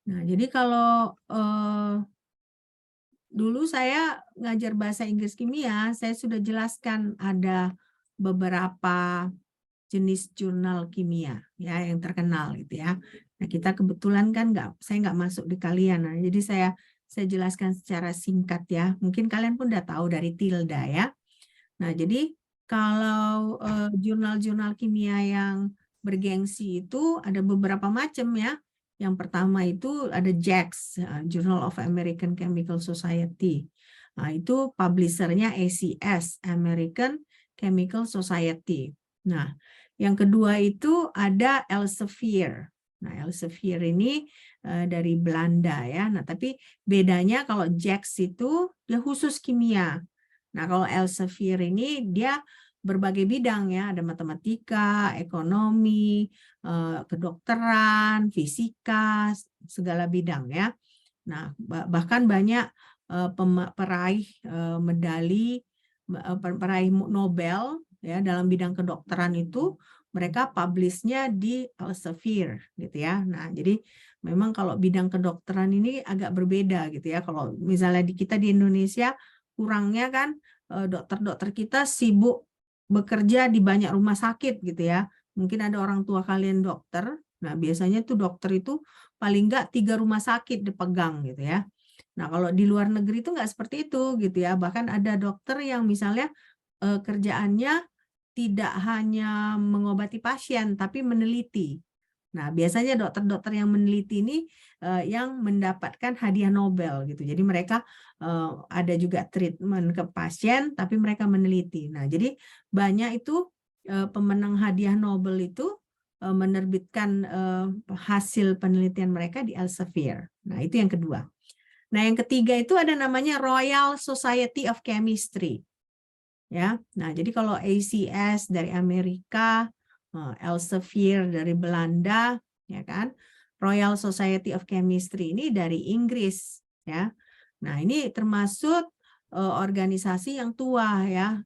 Nah, jadi kalau dulu saya ngajar bahasa Inggris kimia, saya sudah jelaskan ada beberapa jenis jurnal kimia ya yang terkenal gitu ya. Nah, kita kebetulan kan saya nggak masuk di kalian. Nah, jadi saya jelaskan secara singkat ya. Mungkin kalian pun udah tahu dari Tilda ya. Nah, jadi kalau jurnal-jurnal kimia yang bergengsi itu ada beberapa macam ya. Yang pertama itu ada JACS, Journal of American Chemical Society. Nah, itu publishernya ACS, American Chemical Society. Nah, yang kedua itu ada Elsevier. Nah, Elsevier ini dari Belanda ya. Nah, tapi bedanya kalau JACS itu dia khusus kimia. Nah, kalau Elsevier ini dia berbagai bidang ya, ada matematika, ekonomi, kedokteran, fisika, segala bidang ya. Nah, bahkan banyak peraih medali, peraih Nobel ya dalam bidang kedokteran itu mereka publish-nya di Elsevier gitu ya. Nah, jadi memang kalau bidang kedokteran ini agak berbeda gitu ya. Kalau misalnya kita di Indonesia kurangnya kan dokter-dokter kita sibuk bekerja di banyak rumah sakit gitu ya. Mungkin ada orang tua kalian dokter. Nah, biasanya tuh dokter itu paling nggak 3 rumah sakit dipegang gitu ya. Nah, kalau di luar negeri itu nggak seperti itu gitu ya. Bahkan ada dokter yang misalnya kerjaannya tidak hanya mengobati pasien, tapi meneliti. Nah, biasanya dokter-dokter yang meneliti ini yang mendapatkan hadiah Nobel gitu. Jadi mereka ada juga treatment ke pasien, tapi mereka meneliti. Nah, jadi banyak itu pemenang hadiah Nobel itu menerbitkan hasil penelitian mereka di Elsevier. Nah, itu yang kedua. Nah, yang ketiga itu ada namanya Royal Society of Chemistry. Ya. Nah, jadi kalau ACS dari Amerika, Elsevier dari Belanda, ya kan? Royal Society of Chemistry ini dari Inggris, ya. Nah, ini termasuk organisasi yang tua ya,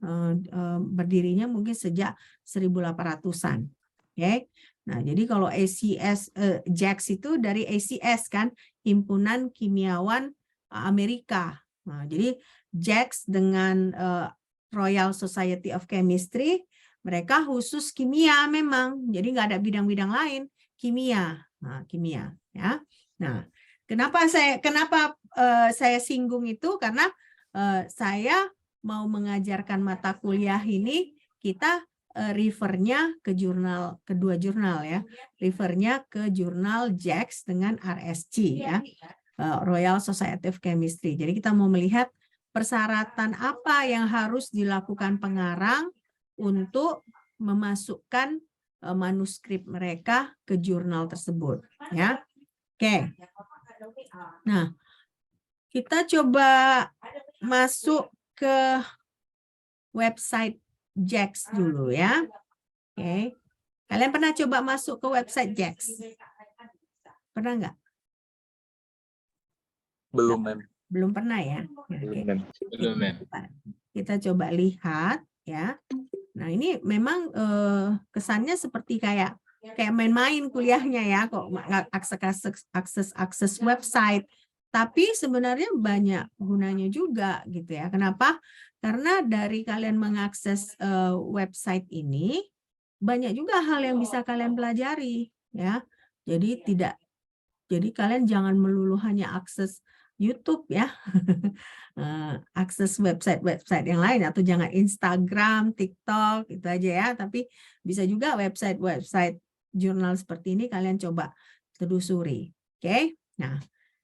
berdirinya mungkin sejak 1800-an. Oke. Nah, jadi kalau ACS JACS itu dari ACS kan, Himpunan Kimiawan Amerika. Nah, jadi JACS dengan Royal Society of Chemistry, mereka khusus kimia memang. Jadi nggak ada bidang-bidang lain, kimia. Nah, kimia ya. Nah, kenapa saya singgung itu karena saya mau mengajarkan mata kuliah ini kita refernya ke kedua jurnal ya. Refernya ke jurnal JACS dengan RSC ya. Royal Society of Chemistry. Jadi kita mau melihat persyaratan apa yang harus dilakukan pengarang untuk memasukkan manuskrip mereka ke jurnal tersebut ya. Oke. Nah, kita coba masuk ke website JACS dulu ya. Oke. Kalian pernah coba masuk ke website JACS? Pernah nggak? Belum, Mem. Belum pernah ya? Belum, Mem. Belum, Mem. Kita coba lihat ya. Nah, ini memang kesannya seperti kayak main-main kuliahnya ya, kok akses website. Tapi sebenarnya banyak gunanya juga gitu ya. Kenapa? Karena dari kalian mengakses website ini banyak juga hal yang bisa kalian pelajari ya. Jadi kalian jangan melulu hanya akses YouTube ya. Akses website-website yang lain atau jangan Instagram, TikTok itu aja ya, tapi bisa juga website-website jurnal seperti ini kalian coba telusuri. Oke. Nah,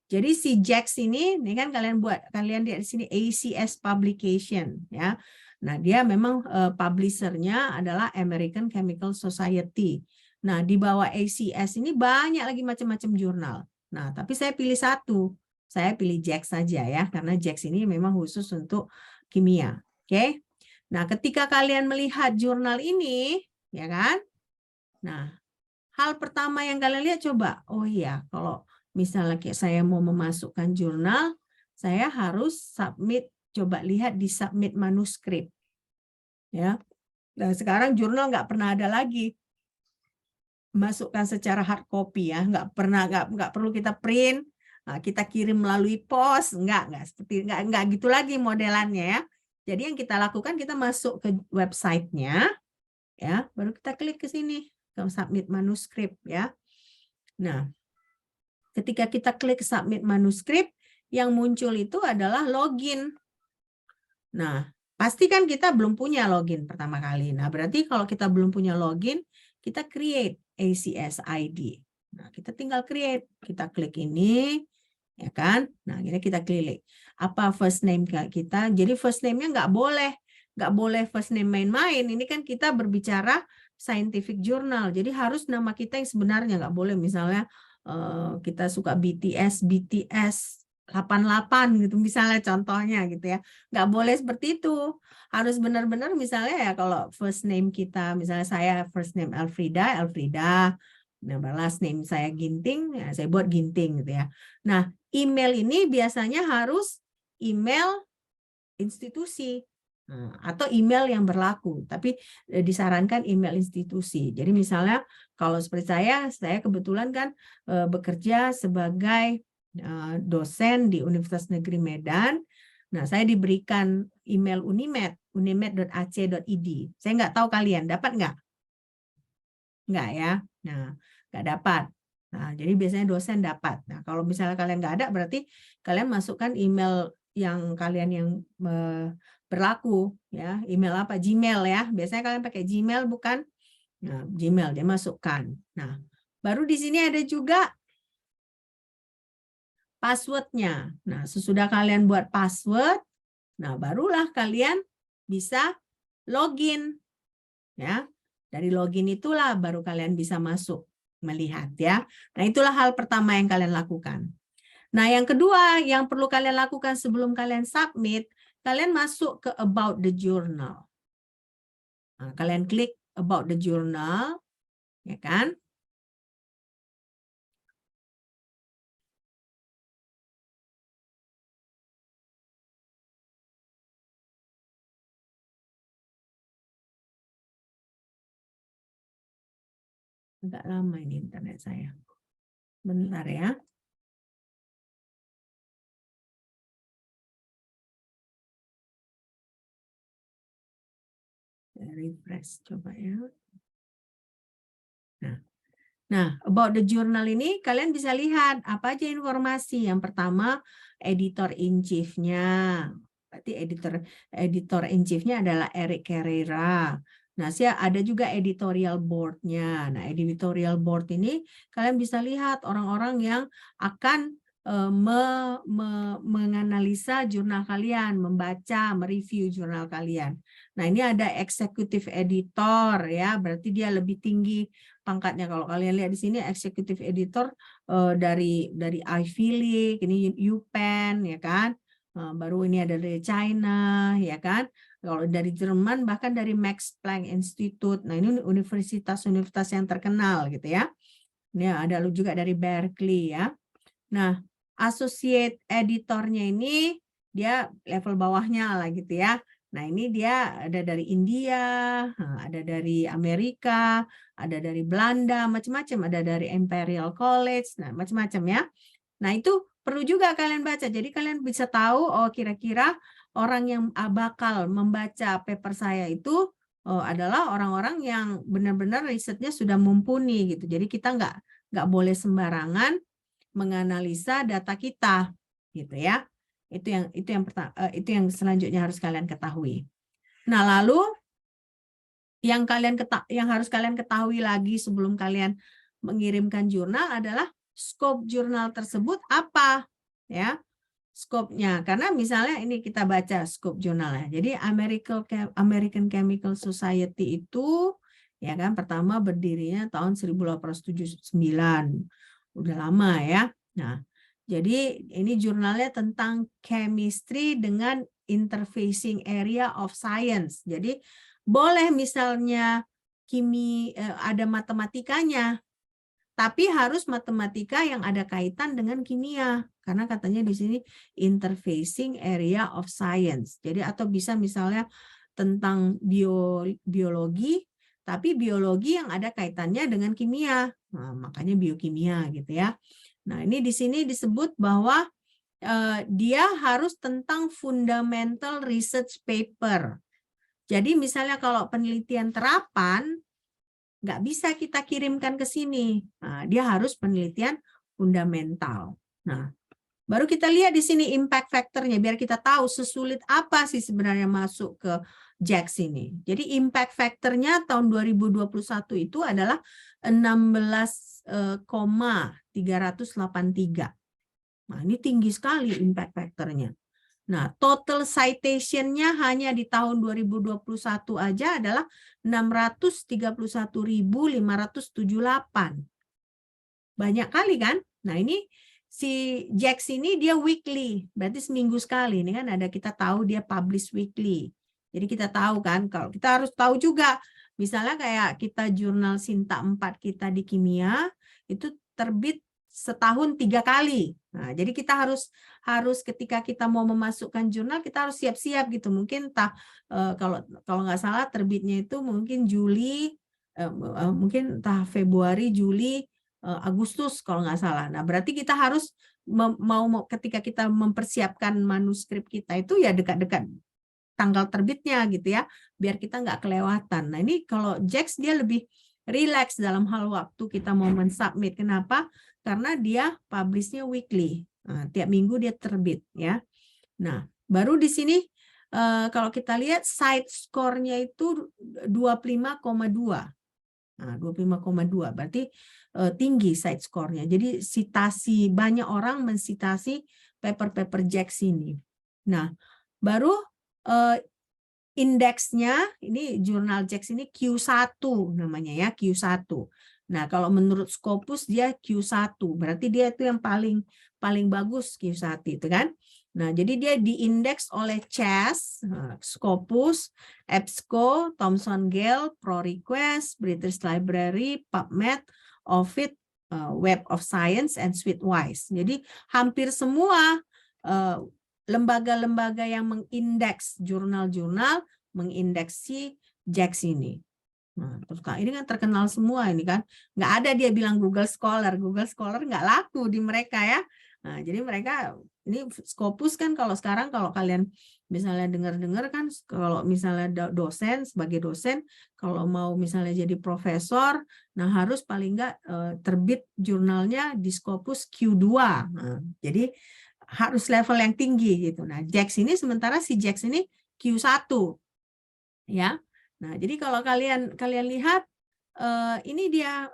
jadi si JACS ini kan kalian lihat di sini ACS Publication ya. Nah, dia memang publishernya adalah American Chemical Society. Nah, di bawah ACS ini banyak lagi macam-macam jurnal. Nah, tapi saya pilih satu. Saya pilih JACS saja ya, karena JACS ini memang khusus untuk kimia. Oke. Nah, ketika kalian melihat jurnal ini, ya kan? Nah, hal pertama yang kalian lihat coba, oh iya, kalau misalnya kayak saya mau memasukkan jurnal, saya harus submit, coba lihat di submit manuskrip. Ya. Dan sekarang jurnal nggak pernah ada lagi. masukkan secara hard copy ya, nggak perlu kita print, kita kirim melalui pos, nggak gitu lagi modelannya ya. Jadi yang kita lakukan, kita masuk ke websitenya ya, baru kita klik ke sini ke submit manuskrip ya. Nah, ketika kita klik submit manuskrip, yang muncul itu adalah login. Nah, pasti kan kita belum punya login pertama kali. Nah, berarti kalau kita belum punya login, kita create ACS ID. Nah, kita tinggal create. Kita klik ini, ya kan? Nah, ini kita klik. Apa first name kita? Jadi first name-nya nggak boleh first name main-main. Ini kan kita berbicara scientific journal. Jadi harus nama kita yang sebenarnya, nggak boleh misalnya kita suka BTS 88 gitu misalnya, contohnya gitu ya. Nggak boleh seperti itu. Harus benar-benar misalnya ya, kalau first name kita, misalnya saya first name Elfrida, nah last name saya Ginting, ya saya buat Ginting gitu ya. Nah, email ini biasanya harus email institusi atau email yang berlaku, tapi disarankan email institusi. Jadi misalnya kalau seperti saya kebetulan kan bekerja sebagai dosen di Universitas Negeri Medan. Nah, saya diberikan email Unimed, unimed.ac.id. Saya nggak tahu kalian dapat nggak? Nggak ya. Nah, nggak dapat. Nah, jadi biasanya dosen dapat. Nah, kalau misalnya kalian nggak ada, berarti kalian masukkan email yang kalian yang berlaku ya. Email apa? Gmail ya. Biasanya kalian pakai Gmail bukan? Nah, Gmail dia masukkan. Nah, baru di sini ada juga passwordnya. Nah, sesudah kalian buat password, nah barulah kalian bisa login. Ya, dari login itulah baru kalian bisa masuk melihat ya. Nah, itulah hal pertama yang kalian lakukan. Nah, yang kedua yang perlu kalian lakukan sebelum kalian submit, kalian masuk ke About the Journal. Nah, kalian klik About the Journal, ya kan? Agak lama ini internet saya. Bentar ya. Refresh coba ya. Nah, About the Journal ini kalian bisa lihat apa aja informasi. Yang pertama, editor in chief-nya. Berarti editor in chief-nya adalah Eric Carrera. Nah, ada juga editorial board-nya. Nah, editorial board ini kalian bisa lihat orang-orang yang akan menganalisa jurnal kalian, membaca, mereview jurnal kalian. Nah, ini ada executive editor ya, berarti dia lebih tinggi pangkatnya. Kalau kalian lihat di sini executive editor dari Ivy League, ini UPenn ya kan. Baru ini ada dari China ya kan. Kalau dari Jerman bahkan dari Max Planck Institute. Nah, ini universitas-universitas yang terkenal gitu ya. Ini ada juga dari Berkeley ya. Nah, associate editornya ini dia level bawahnya lah gitu ya. Nah, ini dia ada dari India, ada dari Amerika, ada dari Belanda, macam-macam, ada dari Imperial College, nah macam-macam ya. Nah, itu perlu juga kalian baca. Jadi kalian bisa tahu oh kira-kira orang yang bakal membaca paper saya itu adalah orang-orang yang benar-benar risetnya sudah mumpuni gitu. Jadi kita nggak boleh sembarangan menganalisa data kita gitu ya. Itu yang selanjutnya harus kalian ketahui. Nah, lalu yang harus kalian ketahui lagi sebelum kalian mengirimkan jurnal adalah scope jurnal tersebut apa ya. Scope-nya, karena misalnya ini kita baca scope jurnalnya. Jadi American Chemical Society itu ya kan pertama berdirinya tahun 1879. Udah lama ya. Nah, jadi ini jurnalnya tentang chemistry dengan interfacing area of science. Jadi boleh misalnya ada matematikanya, tapi harus matematika yang ada kaitan dengan kimia. Karena katanya di sini interfacing area of science. Jadi atau bisa misalnya tentang biologi tapi biologi yang ada kaitannya dengan kimia. Nah, makanya biokimia gitu ya. Nah, ini di sini disebut bahwa dia harus tentang fundamental research paper. Jadi misalnya kalau penelitian terapan, nggak bisa kita kirimkan ke sini. Nah, dia harus penelitian fundamental. Nah, baru kita lihat di sini impact factor-nya, biar kita tahu sesulit apa sih sebenarnya masuk ke JAX ini. Jadi impact factor-nya tahun 2021 itu adalah 16,383. Nah, ini tinggi sekali impact factor-nya. Nah, total citation-nya hanya di tahun 2021 aja adalah 631.578. Banyak kali kan? Nah, ini si JAX ini dia weekly, berarti seminggu sekali. Ini kan ada kita tahu dia publish weekly. Jadi kita tahu kan, kalau kita harus tahu juga, misalnya kayak kita jurnal Sinta 4 kita di kimia, itu terbit setahun 3 kali. Nah, jadi kita harus ketika kita mau memasukkan jurnal, kita harus siap-siap gitu. Mungkin kalau nggak salah terbitnya itu mungkin Juli, mungkin entah Februari, Juli, Agustus kalau nggak salah. Nah, berarti kita harus ketika kita mempersiapkan manuskrip kita itu ya dekat-dekat tanggal terbitnya gitu ya, biar kita nggak kelewatan. Nah, ini kalau JAX dia lebih relax dalam hal waktu kita mau mensubmit. Kenapa? Karena dia publish-nya weekly. Nah, tiap minggu dia terbit ya. Nah, baru di sini kalau kita lihat site score-nya itu 25,2. Nah, 25,2 berarti tinggi site score-nya. Jadi banyak orang mensitasi paper-paper JAX ini. Nah, baru indeksnya, ini jurnal JAX ini Q1 namanya ya, Q1. Nah, kalau menurut Scopus dia Q1, berarti dia itu yang paling bagus Q1 itu kan. Nah, jadi dia diindeks oleh CHES, Scopus, EBSCO, Thomson Gale, ProRequest, British Library, PubMed, Ovid, Web of Science, and Suitewise. Jadi hampir semua lembaga-lembaga yang mengindeks jurnal-jurnal mengindeksi JAX ini. Nah, terus ini kan terkenal semua ini kan. Nggak ada dia bilang Google Scholar. Google Scholar nggak laku di mereka ya. Nah, jadi mereka ini Scopus kan kalau sekarang kalau kalian misalnya dengar-dengar kan kalau misalnya dosen sebagai dosen kalau mau misalnya jadi profesor, nah harus paling nggak terbit jurnalnya di Scopus Q2. Nah, jadi harus level yang tinggi gitu. Nah, JAX ini sementara si JAX ini Q1 ya. Nah, jadi kalau kalian lihat ini dia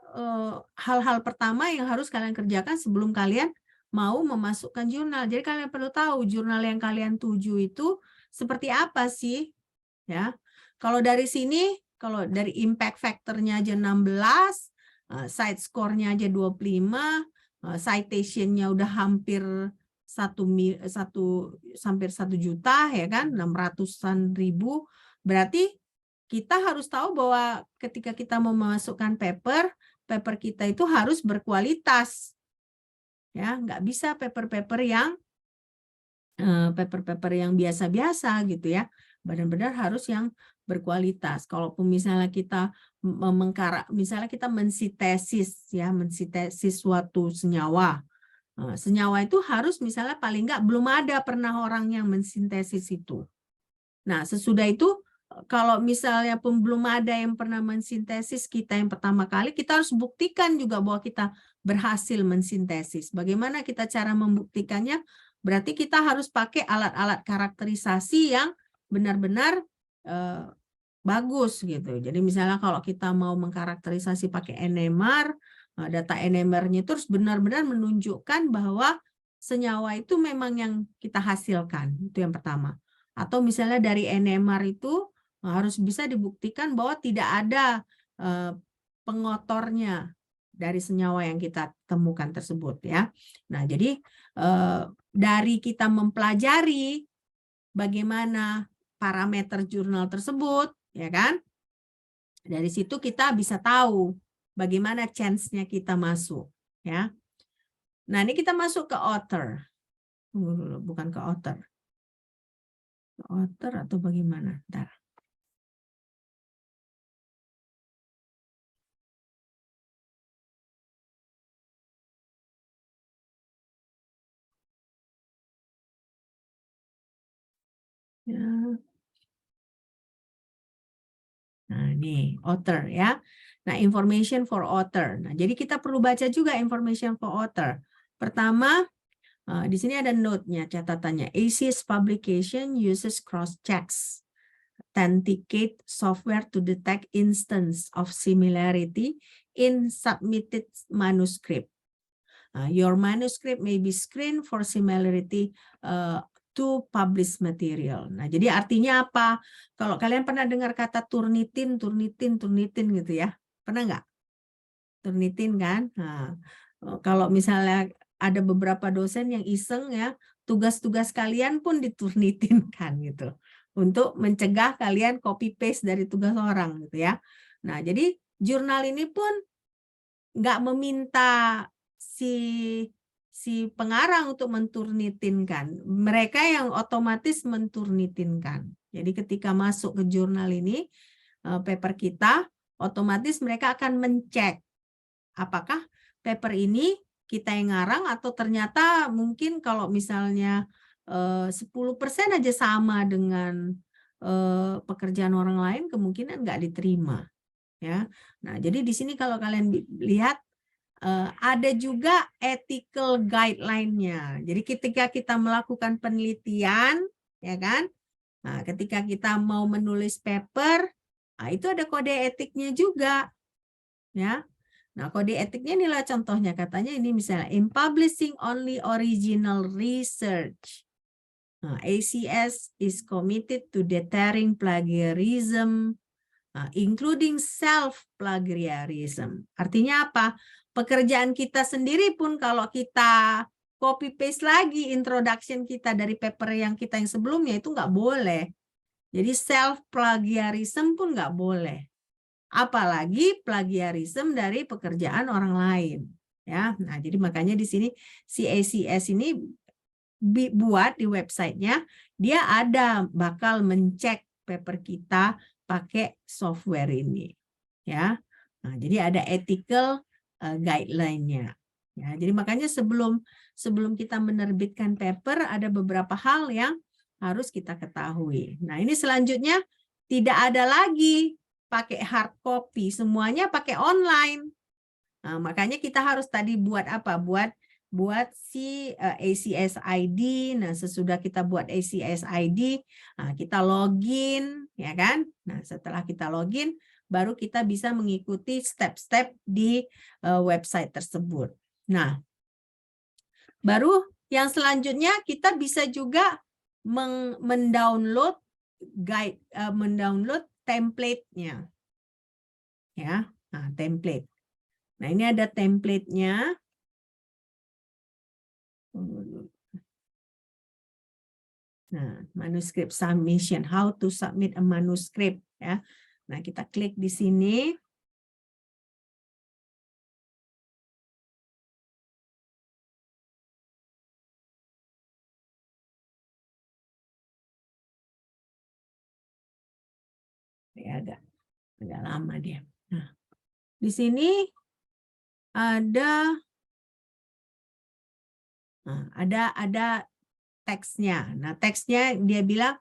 hal-hal pertama yang harus kalian kerjakan sebelum kalian mau memasukkan jurnal. Jadi kalian perlu tahu jurnal yang kalian tuju itu seperti apa sih ya. Kalau dari sini, kalau dari impact factor-nya aja 16, site score-nya aja 25, citation-nya udah hampir 1 juta ya kan, 600-an ribu. Berarti kita harus tahu bahwa ketika kita mau memasukkan paper kita itu harus berkualitas. Ya, nggak bisa paper-paper yang biasa-biasa gitu ya. Benar-benar harus yang berkualitas. Kalaupun misalnya kita misalnya kita mensitesis suatu senyawa. Senyawa itu harus misalnya paling nggak belum ada pernah orang yang mensintesis itu. Nah, sesudah itu kalau misalnya pun belum ada yang pernah mensintesis kita yang pertama kali, kita harus buktikan juga bahwa kita berhasil mensintesis. Bagaimana kita cara membuktikannya? Berarti kita harus pakai alat-alat karakterisasi yang benar-benar bagus gitu. Jadi misalnya kalau kita mau mengkarakterisasi pakai NMR, data NMR-nya terus benar-benar menunjukkan bahwa senyawa itu memang yang kita hasilkan. Itu yang pertama. Atau misalnya dari NMR itu harus bisa dibuktikan bahwa tidak ada pengotornya dari senyawa yang kita temukan tersebut ya. Nah, jadi dari kita mempelajari bagaimana parameter jurnal tersebut, ya kan? Dari situ kita bisa tahu bagaimana chance-nya kita masuk, ya. Nah, ini kita masuk ke author. Bukan ke author. Author atau bagaimana? Bentar. Ya. Nah, ini author ya. Nah, information for author. Nah, jadi kita perlu baca juga information for author. Pertama, di sini ada note-nya, catatannya. ACS publication uses cross-checks authenticate software to detect instance of similarity in submitted manuscript. Your manuscript may be screened for similarity to published material. Nah, jadi artinya apa? Kalau kalian pernah dengar kata turnitin, turnitin, turnitin gitu ya. Pernah nggak? Turnitin kan? Nah, kalau misalnya ada beberapa dosen yang iseng ya, tugas-tugas kalian pun diturnitin kan gitu. Untuk mencegah kalian copy paste dari tugas orang gitu ya. Nah, jadi jurnal ini pun nggak meminta si pengarang untuk menturnitinkan. Mereka yang otomatis menturnitinkan. Jadi ketika masuk ke jurnal ini, paper kita, otomatis mereka akan mencek apakah paper ini kita yang ngarang atau ternyata mungkin kalau misalnya 10% aja sama dengan pekerjaan orang lain, kemungkinan nggak diterima. Ya, nah jadi di sini kalau kalian lihat ada juga ethical guideline-nya. Jadi ketika kita melakukan penelitian, ya kan, nah ketika kita mau menulis paper, nah itu ada kode etiknya juga, ya. Nah kode etiknya inilah contohnya, katanya ini misalnya in publishing only original research. Nah, ACS is committed to deterring plagiarism, including self-plagiarism. Artinya apa? Pekerjaan kita sendiri pun kalau kita copy-paste lagi introduction kita dari paper yang kita yang sebelumnya itu nggak boleh. Jadi self-plagiarism pun nggak boleh. Apalagi plagiarism dari pekerjaan orang lain. Ya, nah jadi makanya di sini si ACS ini buat di websitenya, dia ada bakal mencek paper kita pakai software ini, ya. Nah, jadi ada ethical guideline-nya. Ya, jadi makanya sebelum kita menerbitkan paper ada beberapa hal yang harus kita ketahui. Nah, ini selanjutnya tidak ada lagi pakai hard copy, semuanya pakai online. Nah, makanya kita harus tadi buat apa? Buat si ACS ID. Nah, sesudah kita buat ACS ID, kita login, ya kan? Nah, setelah kita login, baru kita bisa mengikuti step-step di website tersebut. Nah, baru yang selanjutnya kita bisa juga mendownload guide, mendownload template-nya, ya. Nah, template. Nah, ini ada template-nya. Nah, manuscript submission, how to submit a manuscript ya. Nah, kita klik di sini. Ya, agak lama dia. Nah, di sini ada teksnya. Nah, teksnya dia bilang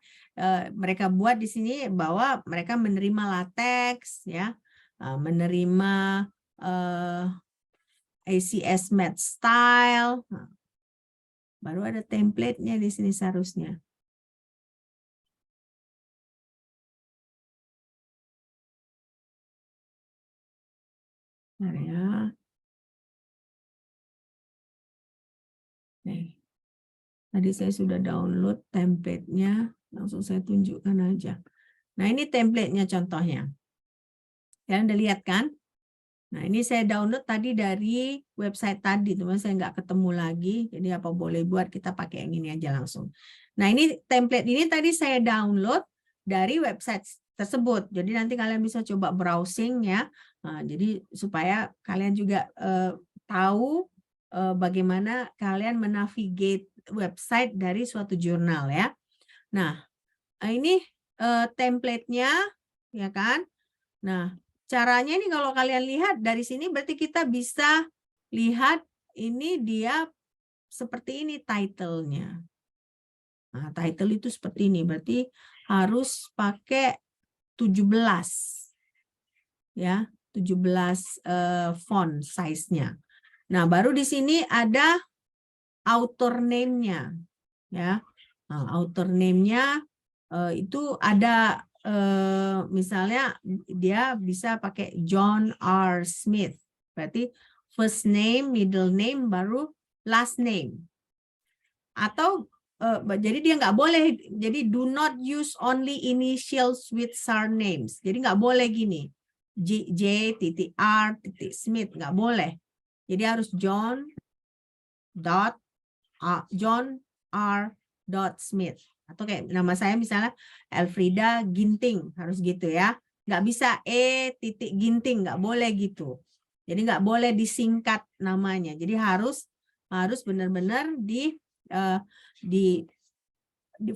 mereka buat di sini bahwa mereka menerima latex ya, menerima ACS Math Style. Nah, baru ada template-nya di sini seharusnya. Nah, ya. Nih. Tadi saya sudah download template-nya, langsung saya tunjukkan aja. Nah, ini template-nya contohnya. Kalian udah lihat kan? Nah, ini saya download tadi dari website tadi, teman saya nggak ketemu lagi. Jadi apa boleh buat kita pakai yang ini aja langsung. Nah, ini template ini tadi saya download dari website tersebut. Jadi nanti kalian bisa coba browsing ya. Nah, jadi supaya kalian juga tahu bagaimana kalian menavigate website dari suatu jurnal ya. Nah, ini template-nya ya kan. Nah, caranya ini kalau kalian lihat dari sini berarti kita bisa lihat ini dia seperti ini title-nya. Nah, title itu seperti ini, berarti harus pakai 17 ya, 17 font size-nya. Nah, baru di sini ada author name-nya ya. Nah, author name-nya itu ada misalnya dia bisa pakai John R. Smith. Berarti first name, middle name, baru last name. Atau jadi dia nggak boleh, jadi do not use only initials with surnames. Jadi nggak boleh gini, J titik R titik Smith, nggak boleh. Jadi harus John R. Smith. Atau kayak nama saya misalnya Elfrida Ginting, harus gitu ya. Nggak bisa titik Ginting, nggak boleh gitu. Jadi nggak boleh disingkat namanya. Jadi harus benar-benar di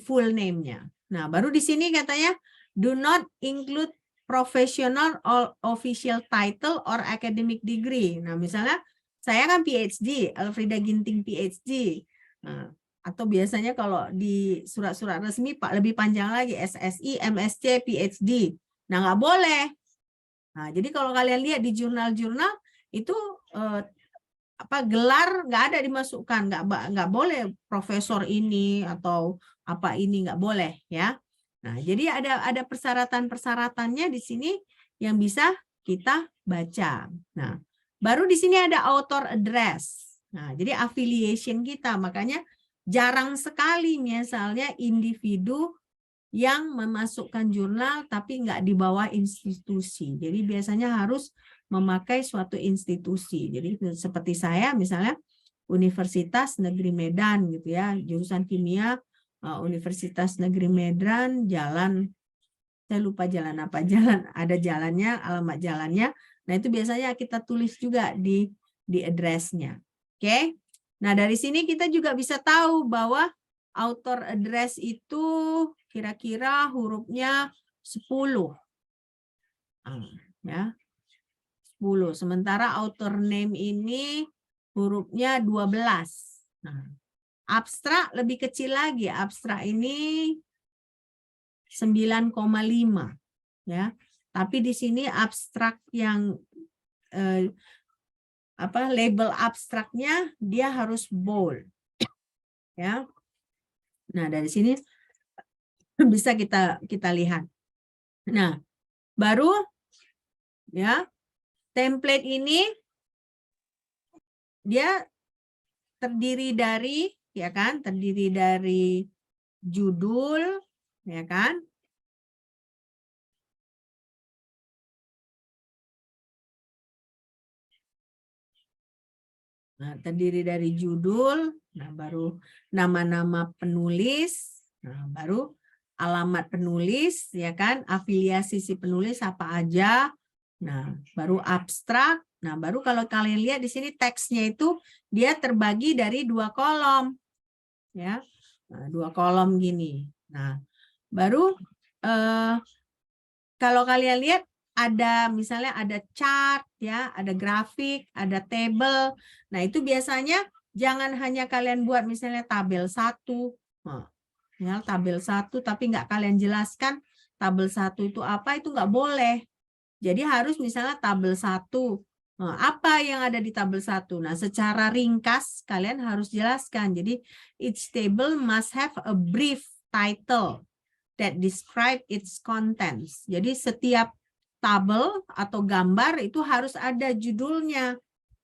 full name-nya. Nah, baru di sini katanya do not include professional or official title or academic degree. Nah, misalnya saya kan PhD, Elfrida Ginting PhD. Nah, atau biasanya kalau di surat-surat resmi Pak lebih panjang lagi, SSI, MSc, PhD. Nah, nggak boleh. Nah, jadi kalau kalian lihat di jurnal-jurnal itu gelar nggak ada dimasukkan, nggak boleh profesor ini atau apa ini, nggak boleh ya. Nah, jadi ada persyaratan-persyaratannya di sini yang bisa kita baca. Nah, baru di sini ada author address. Nah, jadi affiliation kita, makanya jarang sekali misalnya individu yang memasukkan jurnal tapi nggak di bawah institusi. Jadi biasanya harus memakai suatu institusi. Jadi seperti saya misalnya Universitas Negeri Medan gitu ya, jurusan kimia Universitas Negeri Medan, jalan saya lupa jalan apa, jalan ada jalannya, alamat jalannya. Nah, itu biasanya kita tulis juga di address-nya. Oke. Nah, dari sini kita juga bisa tahu bahwa author address itu kira-kira hurufnya 10. Ya. 10. Sementara author name ini hurufnya 12. Nah, abstrak lebih kecil lagi. Abstrak ini 9,5 ya. Tapi di sini abstrak yang label abstraknya dia harus bold. Ya. Nah, dari sini bisa kita lihat. Nah, baru ya template ini dia terdiri dari terdiri dari judul ya kan. Nah, terdiri dari judul, nah baru nama-nama penulis, nah baru alamat penulis ya kan, afiliasi si penulis apa aja. Nah, baru abstrak. Nah, baru kalau kalian lihat di sini teksnya itu dia terbagi dari 2 kolom. Ya. Nah, 2 kolom gini. Nah, baru kalau kalian lihat ada misalnya ada chart ya, ada grafik, ada table. Nah, itu biasanya jangan hanya kalian buat misalnya tabel 1. Nah, ya, tabel 1 tapi nggak kalian jelaskan tabel 1 itu apa, itu nggak boleh. Jadi harus misalnya tabel 1. Nah, apa yang ada di tabel 1? Nah, secara ringkas kalian harus jelaskan. Jadi each table must have a brief title that describe its contents. Jadi setiap tabel atau gambar itu harus ada judulnya.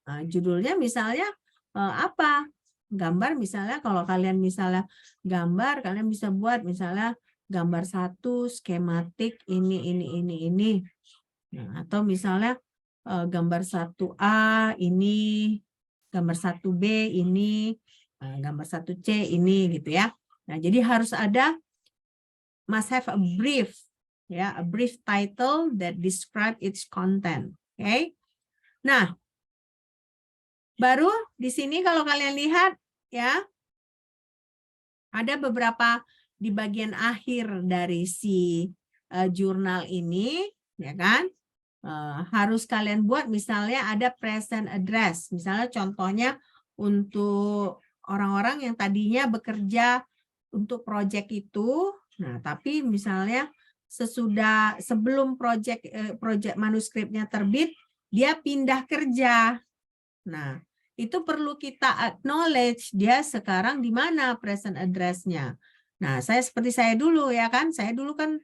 Nah, judulnya misalnya apa? Gambar misalnya kalau kalian misalnya gambar, kalian bisa buat misalnya gambar 1 skematik ini. Nah, atau misalnya gambar 1A ini, gambar 1B ini, gambar 1C ini gitu ya. Nah, jadi harus ada must have a brief ya, a brief title that describe its content. Oke. Okay? Nah, baru di sini kalau kalian lihat ya ada beberapa di bagian akhir dari si jurnal ini ya kan. Harus kalian buat misalnya ada present address. Misalnya contohnya untuk orang-orang yang tadinya bekerja untuk proyek itu. Nah, tapi misalnya sebelum proyek manuskripnya terbit, dia pindah kerja. Nah, itu perlu kita acknowledge dia sekarang di mana present address-nya. Nah, seperti saya dulu ya kan, saya dulu kan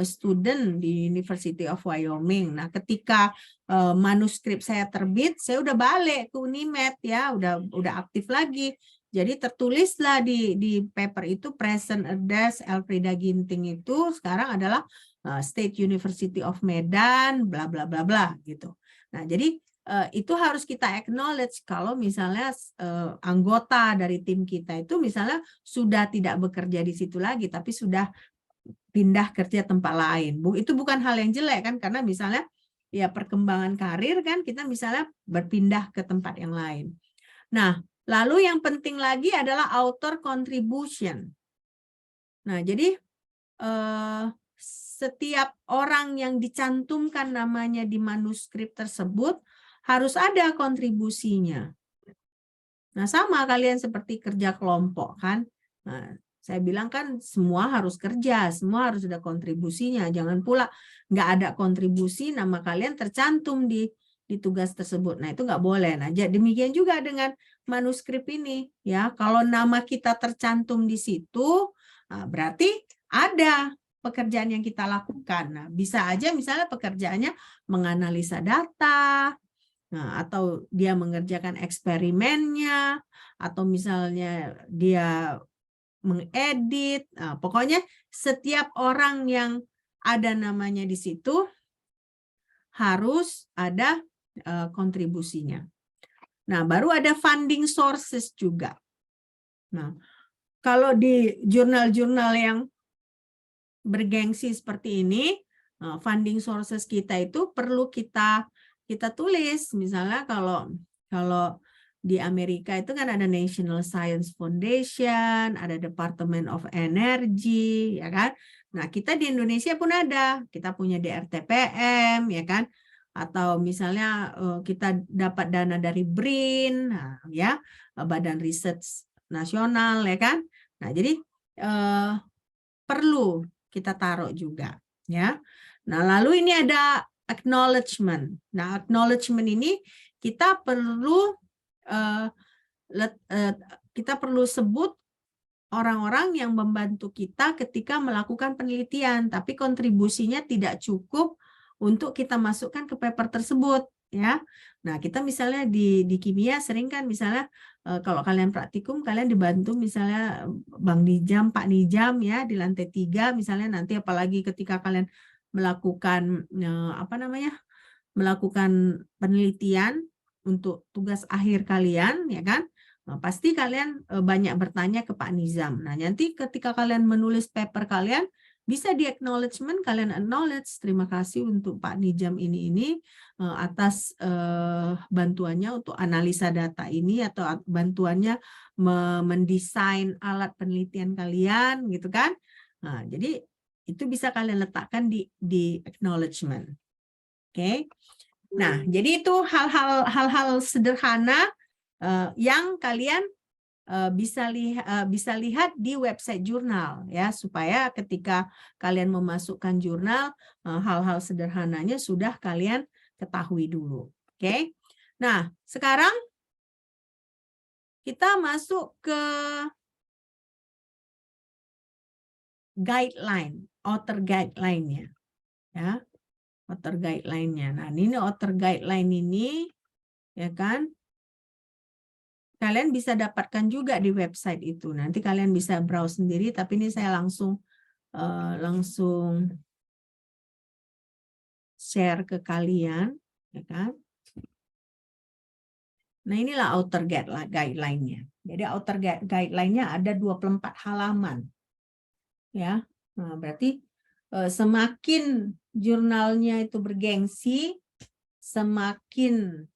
student di University of Wyoming. Nah, ketika manuskrip saya terbit, saya udah balik ke Unimed ya, udah aktif lagi. Jadi tertulislah di paper itu present address Elfrieda Ginting itu sekarang adalah State University of Medan, bla bla bla bla gitu. Nah, jadi itu harus kita acknowledge kalau misalnya anggota dari tim kita itu misalnya sudah tidak bekerja di situ lagi, tapi sudah pindah kerja tempat lain. Itu bukan hal yang jelek kan, karena misalnya ya perkembangan karir kan kita misalnya berpindah ke tempat yang lain. Nah, lalu yang penting lagi adalah author contribution. Nah, jadi setiap orang yang dicantumkan namanya di manuskrip tersebut harus ada kontribusinya. Nah, sama kalian seperti kerja kelompok kan. Nah, saya bilang kan semua harus kerja, semua harus ada kontribusinya. Jangan pula nggak ada kontribusi, nama kalian tercantum di tugas tersebut. Nah, itu nggak boleh. Nah, demikian juga dengan manuskrip ini. Ya, kalau nama kita tercantum di situ, berarti ada pekerjaan yang kita lakukan. Nah, bisa aja misalnya pekerjaannya menganalisa data, nah, atau dia mengerjakan eksperimennya, atau misalnya dia mengedit. Nah, pokoknya setiap orang yang ada namanya di situ harus ada kontribusinya. Nah, baru ada funding sources juga. Nah, kalau di jurnal-jurnal yang bergengsi seperti ini, funding sources kita itu perlu kita tulis. Misalnya kalau di Amerika itu kan ada National Science Foundation, ada Department of Energy, ya kan? Nah, kita di Indonesia pun ada, kita punya DRTPM, ya kan? Atau misalnya kita dapat dana dari BRIN, nah, ya, Badan Riset Nasional, ya kan? Nah, jadi perlu kita taruh juga, ya. Nah, lalu ini ada acknowledgement. Nah, acknowledgement ini kita perlu sebut orang-orang yang membantu kita ketika melakukan penelitian, tapi kontribusinya tidak cukup untuk kita masukkan ke paper tersebut, ya. Nah, kita misalnya di kimia sering kan misalnya kalau kalian praktikum, kalian dibantu misalnya Bang Nijam, Pak Nijam ya di lantai 3 misalnya, nanti apalagi ketika kalian melakukan melakukan penelitian untuk tugas akhir kalian, ya kan? Nah, pasti kalian banyak bertanya ke Pak Nizam. Nah, nanti ketika kalian menulis paper kalian, bisa di acknowledgement, kalian acknowledge, terima kasih untuk Pak Nizam ini atas bantuannya untuk analisa data ini, atau bantuannya mendesain alat penelitian kalian, gitu kan? Nah, jadi itu bisa kalian letakkan di acknowledgement. Oke. Nah, jadi itu hal-hal sederhana yang kalian bisa lihat di website jurnal ya, supaya ketika kalian memasukkan jurnal hal-hal sederhananya sudah kalian ketahui dulu. Oke. Nah, sekarang kita masuk ke guideline, author guideline-nya ya. Author guideline-nya. Nah, ini author guideline ini ya kan, kalian bisa dapatkan juga di website itu. Nanti kalian bisa browse sendiri, tapi ini saya langsung share ke kalian, ya kan? Nah, inilah author guideline-nya. Jadi author guideline-nya ada 24 halaman. Ya. Nah, berarti semakin jurnalnya itu bergengsi, semakin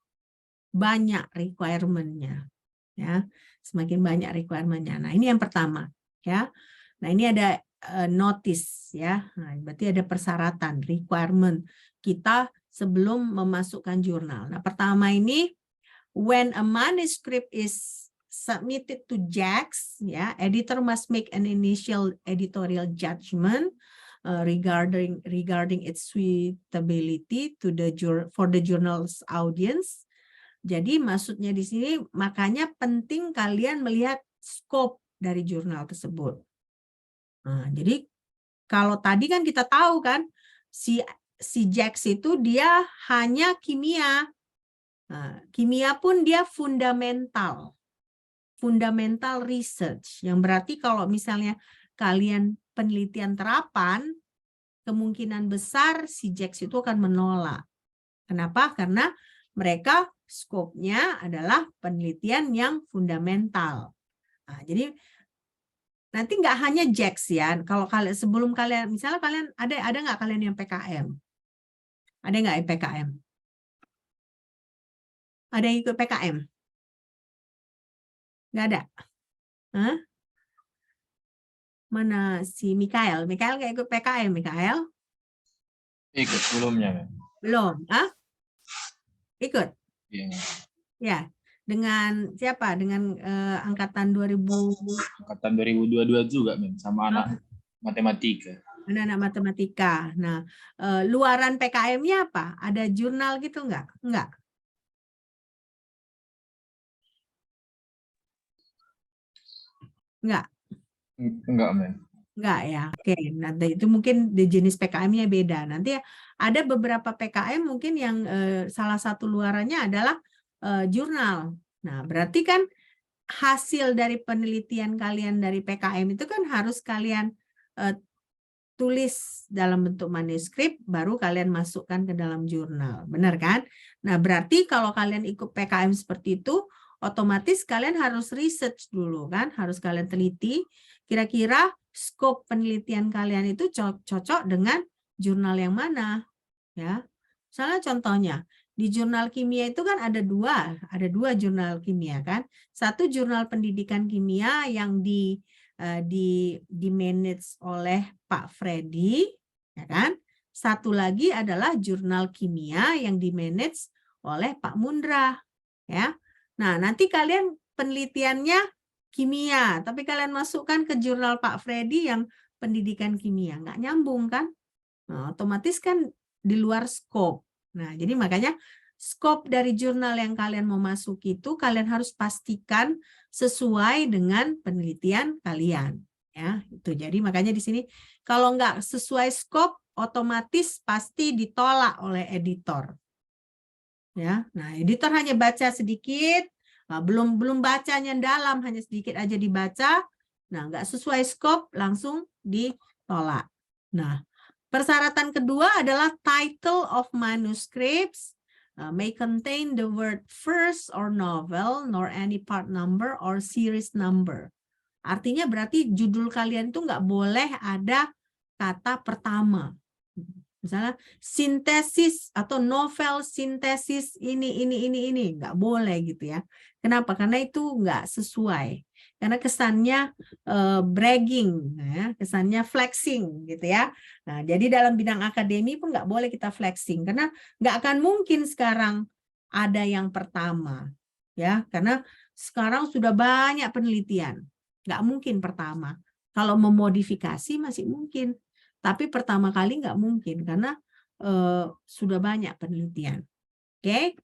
banyak requirement-nya. Ya, semakin banyak requirement-nya. Nah, ini yang pertama, ya. Nah, ini ada notice, ya. Nah, berarti ada persyaratan, requirement kita sebelum memasukkan jurnal. Nah, pertama ini, when a manuscript is submitted to JAX, ya, editor must make an initial editorial judgment regarding its suitability to for the journal's audience. Jadi maksudnya di sini makanya penting kalian melihat scope dari jurnal tersebut. Nah, jadi kalau tadi kan kita tahu kan si JAX itu dia hanya kimia. Nah, kimia pun dia fundamental research, yang berarti kalau misalnya kalian penelitian terapan, kemungkinan besar si JAX itu akan menolak. Kenapa? Karena mereka skopnya adalah penelitian yang fundamental. Nah, jadi nanti nggak hanya JAX ya. Kalau kalian sebelum kalian, misalnya kalian ada nggak kalian yang PKM? Ada nggak yang PKM? Ada yang ikut PKM? Nggak ada? Hah? Mana si Mikael? Mikael nggak ikut PKM, Mikael? Ikut sebelumnya. Belum? Hah? Ikut? Iya. Ya. Dengan siapa? Dengan angkatan 2000. Angkatan 2022 juga, Mem, sama anak matematika. Anak-anak matematika. Nah, luaran PKM-nya apa? Ada jurnal gitu nggak? Enggak. Enggak. Enggak, Mem. Enggak ya. Oke, nanti itu mungkin di jenis PKM-nya beda. Nanti ada beberapa PKM mungkin yang salah satu luarannya adalah jurnal. Nah, berarti kan hasil dari penelitian kalian dari PKM itu kan harus kalian tulis dalam bentuk manuskrip, baru kalian masukkan ke dalam jurnal. Benar kan? Nah, berarti kalau kalian ikut PKM seperti itu, otomatis kalian harus research dulu kan, harus kalian teliti kira-kira skop penelitian kalian itu cocok dengan jurnal yang mana, ya. Misalnya contohnya di jurnal kimia itu kan ada dua jurnal kimia kan. Satu jurnal pendidikan kimia yang di manage oleh Pak Freddy, ya kan. Satu lagi adalah jurnal kimia yang di manage oleh Pak Mundra, ya. Nah, nanti kalian penelitiannya kimia, tapi kalian masukkan ke jurnal Pak Freddy yang pendidikan kimia, nggak nyambung kan? Nah, otomatis kan di luar skop. Nah, jadi makanya skop dari jurnal yang kalian mau masuk itu kalian harus pastikan sesuai dengan penelitian kalian. Ya, itu. Jadi makanya di sini kalau nggak sesuai skop, otomatis pasti ditolak oleh editor. Ya, nah editor hanya baca sedikit, nah, belum bacanya dalam, hanya sedikit aja dibaca. Nah, nggak sesuai skop, langsung ditolak. Nah, persyaratan kedua adalah title of manuscripts may contain the word first or novel, nor any part number or series number. Artinya berarti judul kalian itu nggak boleh ada kata pertama. Misalnya sintesis atau novel sintesis ini nggak boleh gitu ya. Kenapa? Karena itu nggak sesuai. Karena kesannya bragging, ya, kesannya flexing gitu ya. Nah, jadi dalam bidang akademi pun nggak boleh kita flexing karena nggak akan mungkin sekarang ada yang pertama, ya. Karena sekarang sudah banyak penelitian, nggak mungkin pertama. Kalau memodifikasi masih mungkin. Tapi pertama kali nggak mungkin karena sudah banyak penelitian. Oke.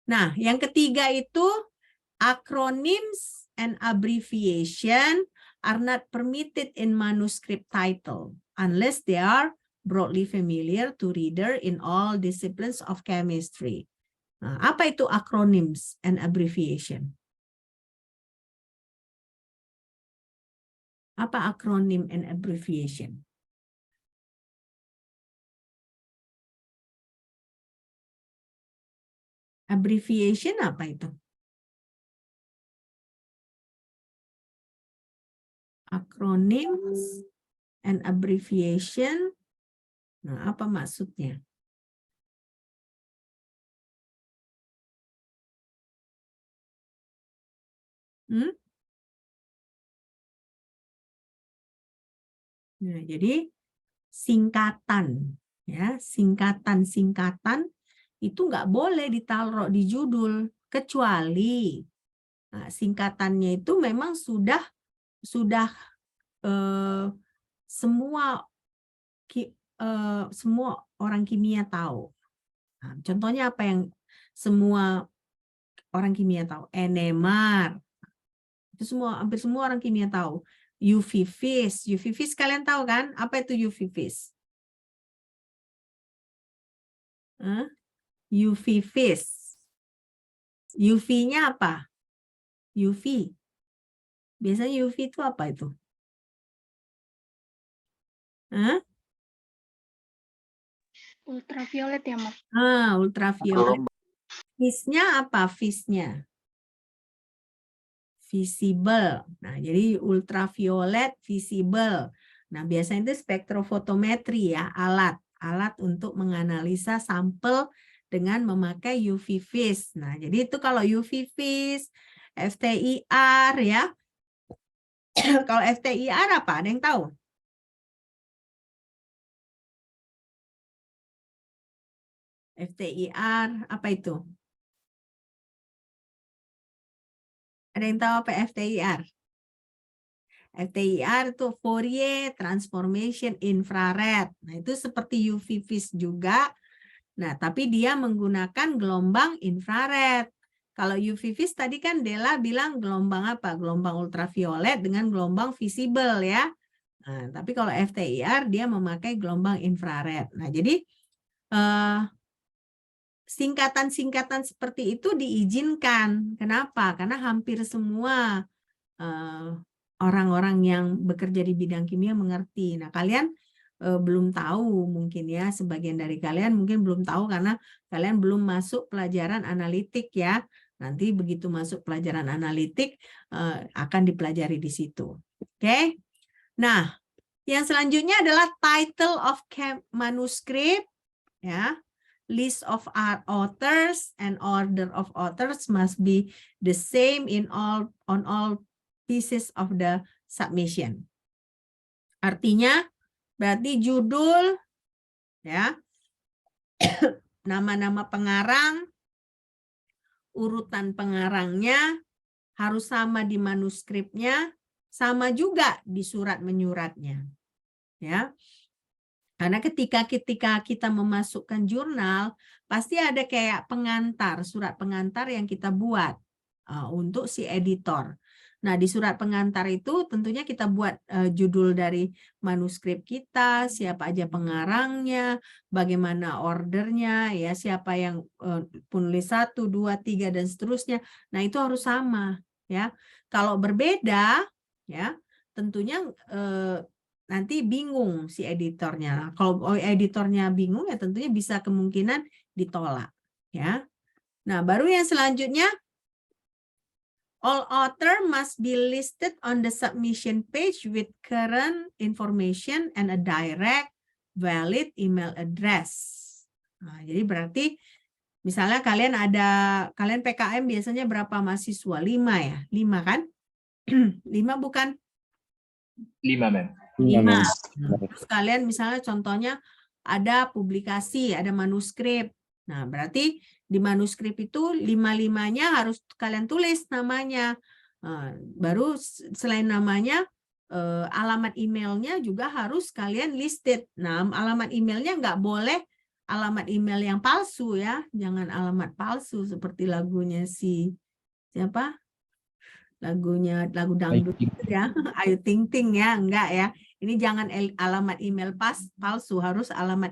Nah, yang ketiga itu acronyms and abbreviation are not permitted in manuscript title unless they are broadly familiar to reader in all disciplines of chemistry. Nah, apa itu acronyms and abbreviation? Apa acronym and abbreviation? Abbreviation apa itu? Acronyms and abbreviation. Nah, apa maksudnya? Nah, jadi singkatan, ya, singkatan itu nggak boleh ditaruh di judul kecuali Nah, singkatannya itu memang sudah semua semua orang kimia tahu. Nah, contohnya apa yang semua orang kimia tahu? NMR. Itu hampir semua orang kimia tahu. UV vis. UV vis kalian tahu kan? Apa itu UV vis? UV vis. UV-nya apa? UV. Biasanya UV itu apa itu? Ultraviolet ya, Mas? Ultraviolet. Vis-nya apa? Vis-nya visible. Nah, jadi ultraviolet visible. Nah, biasanya itu spektrofotometri ya, alat untuk menganalisa sampel dengan memakai UV vis. Nah, jadi itu kalau UV vis, FTIR ya. Kalau FTIR apa? Ada yang tahu? FTIR apa itu? Ada yang tahu apa FTIR? FTIR itu Fourier Transformation Infrared. Nah, itu seperti UV vis juga. Nah, tapi dia menggunakan gelombang infrared. Kalau UV vis tadi kan Della bilang gelombang apa? Gelombang ultraviolet dengan gelombang visible ya. Nah, tapi kalau FTIR dia memakai gelombang infrared. Nah, jadi singkatan-singkatan seperti itu diizinkan. Kenapa? Karena hampir semua orang-orang yang bekerja di bidang kimia mengerti. Nah, kalian belum tahu mungkin ya, sebagian dari kalian mungkin belum tahu karena kalian belum masuk pelajaran analitik ya. Nanti begitu masuk pelajaran analitik akan dipelajari di situ. Oke. Nah, yang selanjutnya adalah title of manuscript ya. List of authors and order of authors must be the same on all pieces of the submission. Artinya berarti judul ya, nama-nama pengarang, urutan pengarangnya harus sama di manuskripnya, sama juga di surat menyuratnya. Ya. Karena ketika kita memasukkan jurnal, pasti ada kayak pengantar, surat pengantar yang kita buat untuk si editor. Nah, di surat pengantar itu tentunya kita buat judul dari manuskrip kita, siapa aja pengarangnya, bagaimana ordernya, ya siapa yang penulis 1, 2, 3 dan seterusnya. Nah, itu harus sama, ya. Kalau berbeda, ya tentunya nanti bingung si editornya. Kalau editornya bingung ya tentunya bisa kemungkinan ditolak, ya. Nah, baru yang selanjutnya, all author must be listed on the submission page with current information and a direct valid email address. Nah, jadi berarti misalnya kalian PKM biasanya berapa mahasiswa? 5 ya? 5 kan? 5 bukan? 5, Mem. 5. Terus kalian misalnya contohnya ada publikasi, ada manuskrip. Nah, berarti di manuskrip itu 5-5-nya harus kalian tulis namanya. Baru selain namanya, alamat emailnya juga harus kalian listed. Nah, alamat emailnya nggak boleh alamat email yang palsu ya. Jangan alamat palsu seperti lagunya siapa? Lagu dangdut gitu ya, Ayu Ting Ting ya, enggak ya. Ini jangan alamat email palsu, harus alamat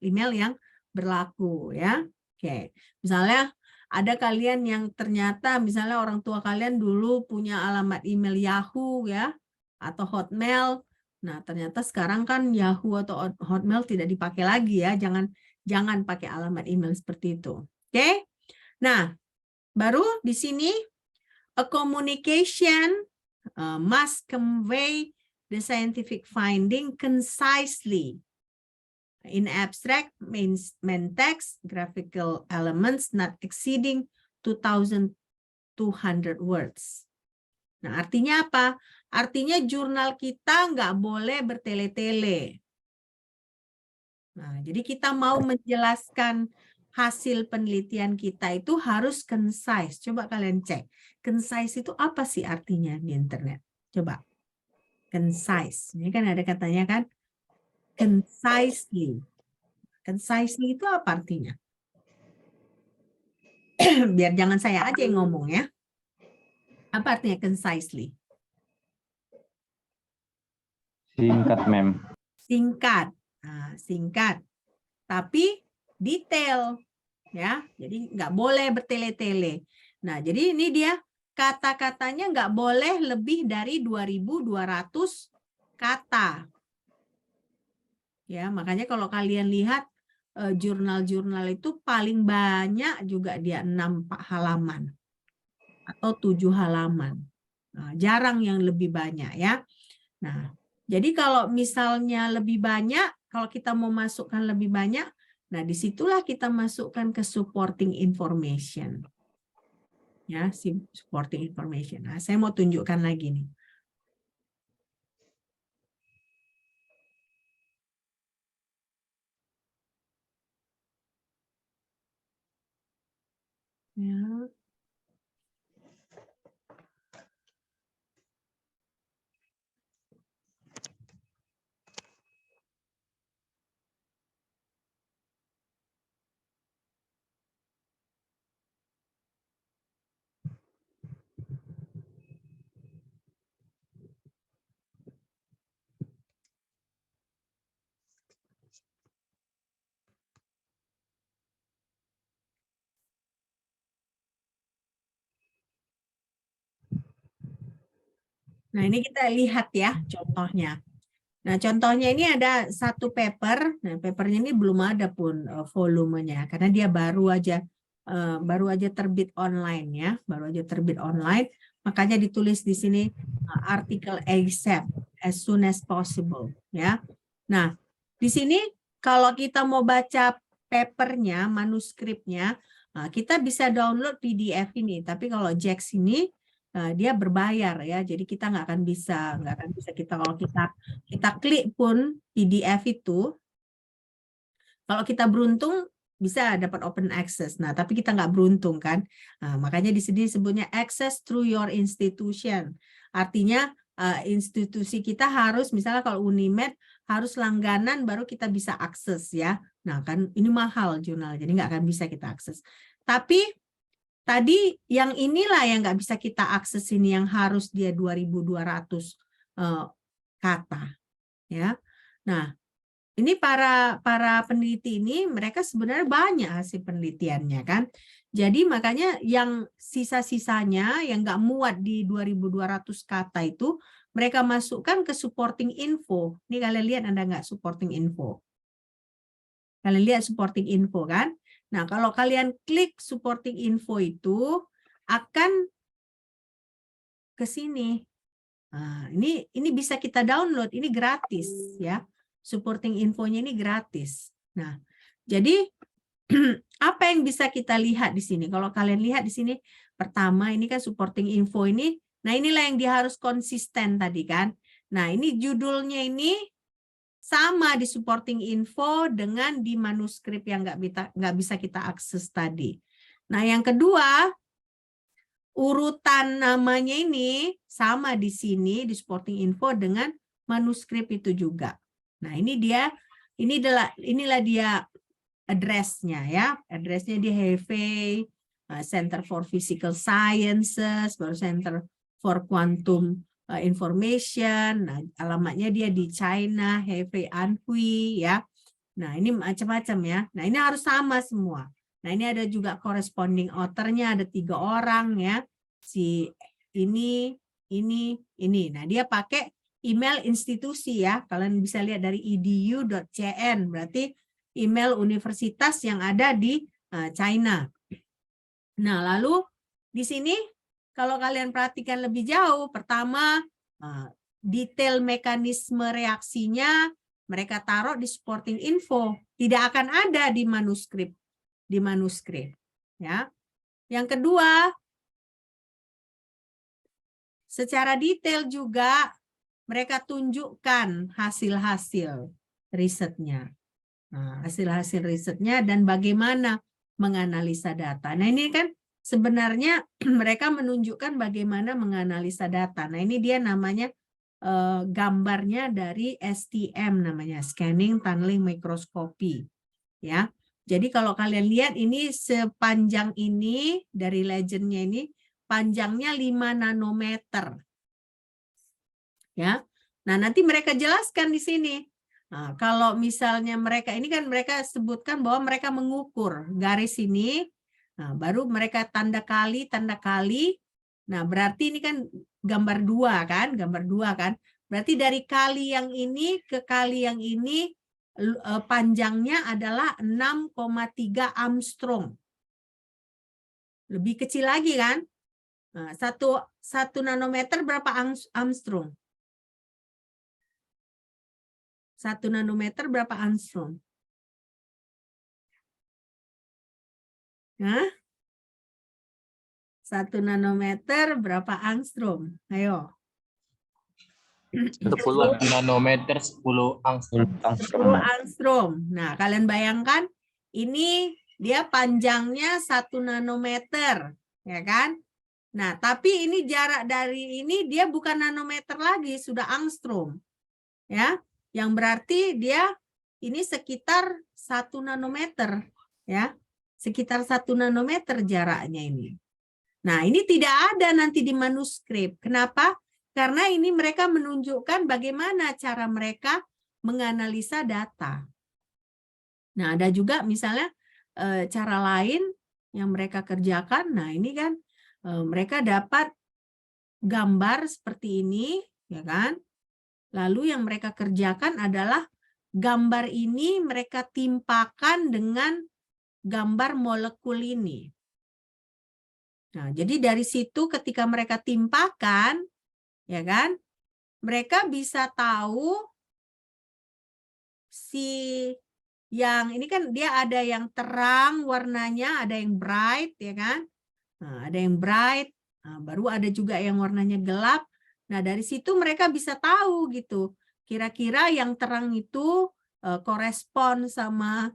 email yang berlaku ya. Oke. Misalnya ada kalian yang ternyata misalnya orang tua kalian dulu punya alamat email Yahoo ya atau Hotmail. Nah, ternyata sekarang kan Yahoo atau Hotmail tidak dipakai lagi ya. Jangan pakai alamat email seperti itu. Oke. Nah, baru di sini a communication must convey the scientific finding concisely in abstract main text, graphical elements not exceeding 2,200 words. Nah, artinya apa? Artinya jurnal kita nggak boleh bertele-tele. Nah, jadi kita mau menjelaskan hasil penelitian kita itu harus concise. Coba kalian cek. concise itu apa sih artinya di internet? Coba. Concise. Ini kan ada katanya kan concisely. Concisely itu apa artinya? Biar jangan saya aja yang ngomong ya. Apa artinya concisely? Singkat, Mem. Singkat. Nah, singkat. Tapi detail. Ya, jadi nggak boleh bertele-tele. Nah, jadi ini dia kata-katanya nggak boleh lebih dari 2.200 kata. Ya, makanya kalau kalian lihat jurnal-jurnal itu paling banyak juga dia 6 halaman atau 7 halaman. Nah, jarang yang lebih banyak ya. Nah, jadi kalau misalnya lebih banyak, kalau kita mau masukkan lebih banyak, nah disitulah kita masukkan ke supporting information. Ya, supporting information. Nah, saya mau tunjukkan lagi nih. Ya. Nah, ini kita lihat ya contohnya. Nah, contohnya ini ada satu paper. Nah, papernya ini belum ada pun volumenya karena dia baru aja terbit online ya, baru aja terbit online. Makanya ditulis di sini artikel ASAP, as soon as possible ya. Nah, di sini kalau kita mau baca papernya, manuskripnya, kita bisa download PDF ini. Tapi kalau JAX ini dia berbayar ya, jadi kita nggak akan bisa kita kalau kita klik pun PDF itu, kalau kita beruntung bisa dapat open access. Nah, tapi kita nggak beruntung kan. Nah, makanya di sini disebutnya access through your institution. Artinya institusi kita harus, misalnya kalau Unimed harus langganan baru kita bisa akses ya. Nah, kan ini mahal jurnal, jadi nggak akan bisa kita akses. Tapi tadi yang inilah yang nggak bisa kita akses ini, yang harus dia 2.200 kata ya. Nah, ini para peneliti ini mereka sebenarnya banyak hasil penelitiannya kan. Jadi makanya yang sisa-sisanya yang nggak muat di 2.200 kata itu mereka masukkan ke supporting info. Ini kalian lihat ada nggak supporting info? Kalian lihat supporting info kan? Nah, kalau kalian klik supporting info itu akan ke sini. Nah, ini bisa kita download, ini gratis ya. Supporting infonya ini gratis. Nah, jadi apa yang bisa kita lihat di sini? Kalau kalian lihat di sini, pertama ini kan supporting info ini. Nah, inilah yang dia harus konsisten tadi kan. Nah, ini judulnya ini sama di supporting info dengan di manuskrip yang nggak bisa kita akses tadi. Nah, yang kedua, urutan namanya ini sama di sini di supporting info dengan manuskrip itu juga. Nah, inilah dia address-nya ya. Address-nya di Hefei, Center for Physical Sciences, baru Center for Quantum Information. Nah, alamatnya dia di China, Hefei Anhui ya. Nah, ini macam-macam ya. Nah, ini harus sama semua. Nah, ini ada juga corresponding author-nya, ada 3 orang ya. Si ini. Nah, dia pakai email institusi ya. Kalian bisa lihat dari edu.cn, berarti email universitas yang ada di China. Nah, lalu di sini kalau kalian perhatikan lebih jauh, pertama detail mekanisme reaksinya mereka taruh di supporting info, tidak akan ada di manuskrip. Ya. Yang kedua, secara detail juga mereka tunjukkan hasil-hasil risetnya. Nah, hasil-hasil risetnya dan bagaimana menganalisa data. Nah, ini kan sebenarnya mereka menunjukkan bagaimana menganalisa data. Nah, ini dia namanya gambarnya dari STM namanya, Scanning Tunneling Microscopy. Ya. Jadi kalau kalian lihat ini sepanjang ini dari legendnya ini panjangnya 5 nanometer. Ya. Nah, nanti mereka jelaskan di sini. Nah, kalau misalnya mereka ini kan mereka sebutkan bahwa mereka mengukur garis ini, nah, baru mereka tanda kali. Nah, berarti ini kan gambar 2 kan, Berarti dari kali yang ini ke kali yang ini panjangnya adalah 6,3 Armstrong. Lebih kecil lagi kan? Nah, 1 nanometer berapa Armstrong? 1 nanometer berapa Armstrong? Hah? 1 nanometer berapa angstrom? Ayo. 10 1 nanometer 10 angstrom. 10 angstrom. Nah, kalian bayangkan ini dia panjangnya 1 nanometer, ya kan? Nah, tapi ini jarak dari ini dia bukan nanometer lagi, sudah angstrom. Ya. Yang berarti dia ini sekitar 1 nanometer, ya. Sekitar 1 nanometer jaraknya ini. Nah, ini tidak ada nanti di manuskrip. Kenapa? Karena ini mereka menunjukkan bagaimana cara mereka menganalisa data. Nah, ada juga misalnya cara lain yang mereka kerjakan. Nah, ini kan mereka dapat gambar seperti ini, ya kan? Lalu yang mereka kerjakan adalah gambar ini mereka timpakan dengan gambar molekul ini. Nah, jadi dari situ ketika mereka timpakan, ya kan, mereka bisa tahu si yang ini kan dia ada yang terang warnanya, ada yang bright, ya kan. Nah, ada yang bright, nah, baru ada juga yang warnanya gelap. Nah, dari situ mereka bisa tahu gitu. Kira-kira yang terang itu korespon sama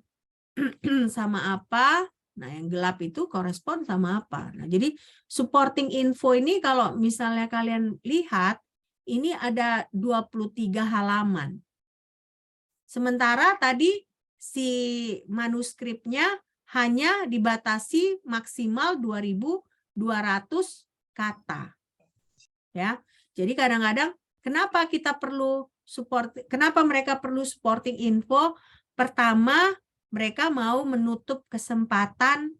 sama apa. Nah, yang gelap itu korespon sama apa. Nah, jadi supporting info ini kalau misalnya kalian lihat, ini ada 23 halaman. Sementara tadi si manuskripnya hanya dibatasi maksimal 2.200 kata. Ya. Jadi kadang-kadang kenapa mereka perlu supporting info? Pertama, mereka mau menutup kesempatan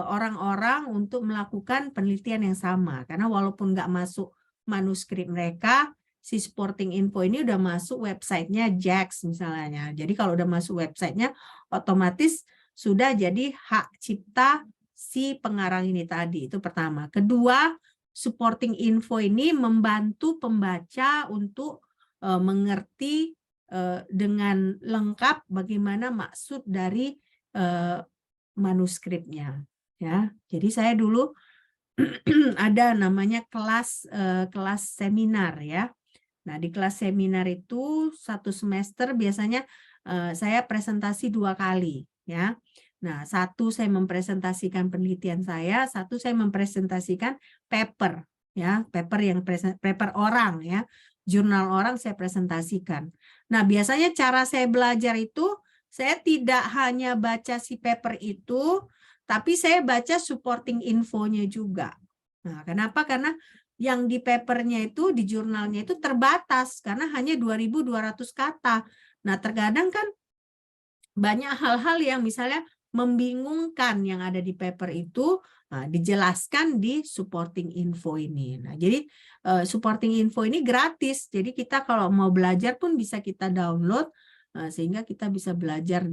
orang-orang untuk melakukan penelitian yang sama. Karena walaupun nggak masuk manuskrip mereka, si supporting info ini udah masuk websitenya JAX misalnya. Jadi kalau udah masuk websitenya, otomatis sudah jadi hak cipta si pengarang ini tadi. Itu pertama. Kedua, supporting info ini membantu pembaca untuk mengerti dengan lengkap bagaimana maksud dari manuskripnya, ya. Jadi saya dulu ada namanya kelas seminar, ya. Nah, di kelas seminar itu 1 semester biasanya saya presentasi 2 kali, ya. Nah, 1 saya mempresentasikan penelitian saya, 1 saya mempresentasikan paper, ya, paper orang, ya. Jurnal orang saya presentasikan. Nah, biasanya cara saya belajar itu saya tidak hanya baca si paper itu, tapi saya baca supporting infonya juga. Nah, kenapa? Karena yang di papernya itu, di jurnalnya itu terbatas, karena hanya 2.200 kata. Nah, terkadang kan banyak hal-hal yang misalnya membingungkan yang ada di paper itu, dijelaskan di supporting info ini. Nah, jadi supporting info ini gratis, jadi kita kalau mau belajar pun bisa kita download, sehingga kita bisa belajar